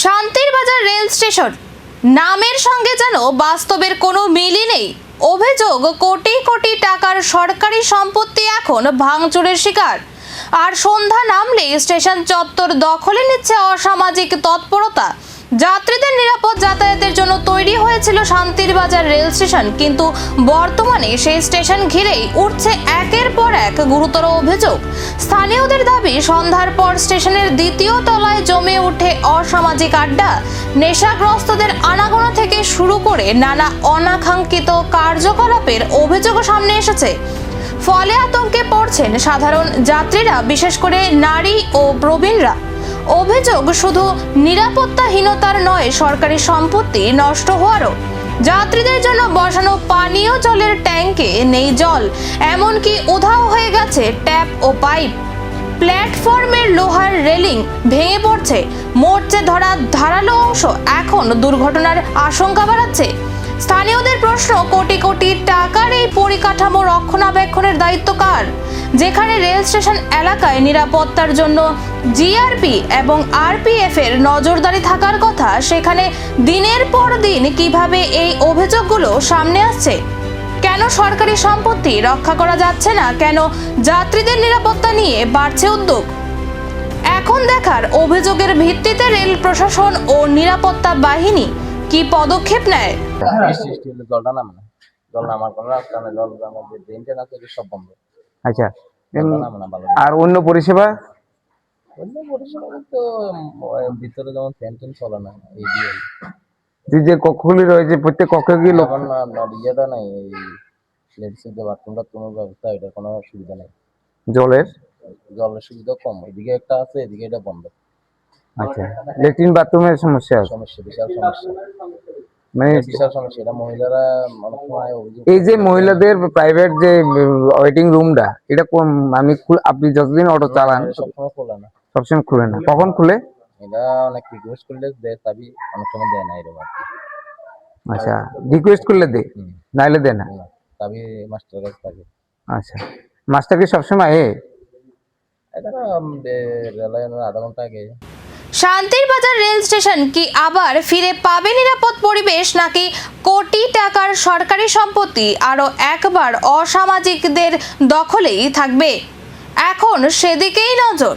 শান্তির বাজার rail station নামের সঙ্গে যেন বাস্তবের কোনো মিলই নেই। অভিযোগ কোটি কোটি টাকার সরকারি সম্পত্তি এখন ভাঙচুরের শিকার। আর সন্ধ্যা নামলেই স্টেশন চত্বর দখলে নিচ্ছে অসামাজিক তৎপরতা। যাত্রীদের নিরাপদ যাতায়াতের জন্য তৈরি হয়েছিল শান্তির বাজার রেল স্টেশন, কিন্তু বর্তমানে সেই স্টেশন ঘিরেই উঠছে একের পর এক গুরুতর অভিযোগ। স্থানীয়দের দাবি, সন্ধ্যার পর স্টেশনের দ্বিতীয় তলায় জমে ওঠে অসামাজিক আড্ডা। নেশাগ্রস্তদের আনাগোনা থেকে শুরু করে নানা অনাকাঙ্ক্ষিত কার্যকলাপের অভিযোগও সামনে এসেছে। ফলে আতঙ্কে পড়ছেন সাধারণ যাত্রীরা, বিশেষ করে নারী ও প্রবীণরা। অভিযোগ শুধু নিরাপত্তাহীনতার নয়, সরকারি সম্পত্তি নষ্ট হওয়ারও। যাত্রীদের জন্য বসানো পানীয় জলের ট্যাঙ্কে নেই জল, এমনকি উধাও হয়ে গেছে ট্যাপ ও পাইপ। প্ল্যাটফর্মের লোহার রেলিং ভেঙে পড়ছে, মরচে ধরা ধারালো অংশ এখন দুর্ঘটনার আশঙ্কা বাড়াচ্ছে। স্থানীয়দের প্রশ্ন, কোটি কোটি টাকার এই পরিকাঠামো রক্ষণাবেক্ষণের দায়িত্ব কার? যেখানে রেল স্টেশন এলাকায় নিরাপত্তার জন্য জিআরপি এবং আরপিএফ এর নজরদারি থাকার কথা, সেখানে দিনের পর দিন কিভাবে এই অভিযোগগুলো সামনে আসছে? কেন সরকারি সম্পত্তি রক্ষা করা যাচ্ছে না? কেন যাত্রীদের নিরাপত্তা নিয়ে বাড়ছে উদ্যোগ? এখন দেখার, অভিযোগের ভিত্তিতে রেল প্রশাসন ও নিরাপত্তা বাহিনী কি পদক্ষেপ নেয়। আচ্ছা, আর অন্য পরিষেবা তো ভিতরে যেমন ফ্যান টেন চলে না, এই দিয়ে যে কক্ষগুলি রয়েছে প্রত্যেক কক্ষে কি লোক ইয়েটা নাই, এই লেডিসের যে বাথরুমটা কোনো ব্যবস্থা, এটা কোনো সুবিধা নেই। জলের সুবিধা কম, এদিকে একটা আছে, এদিকে এটা বন্ধ। আচ্ছা, ল্যাট্রিন বাথরুমের সমস্যা আছে, বিশাল সমস্যা, মানে বিশাল সমস্যা। এটা মহিলারা অনেক সময় এই যে মহিলাদের প্রাইভেট যে ওয়েটিং রুমটা, এটা আমি আপনি যতদিন অটো চালান সবসময় খোলা না, সবসময় খুলে না, কখন খুলে? এটা অনেক রিকোয়েস্ট করলে দেয়, তবে অনেক সময় দেয় না এরকম। আচ্ছা, রিকোয়েস্ট করলে দে, নাইলে দেয় না, তবে মাস্টার কাছে থাকে। আচ্ছা, মাস্টার কি সবসময় এটা রেলওয়ে আধা ঘন্টা আগে। শান্তির বাজার রেল স্টেশন কি আবার ফিরে পাবে নিরাপদ পরিবেশ, নাকি কোটি টাকার সরকারি সম্পত্তি আরো একবার অসামাজিকদের দখলেই থাকবে? এখন সেদিকেই নজর।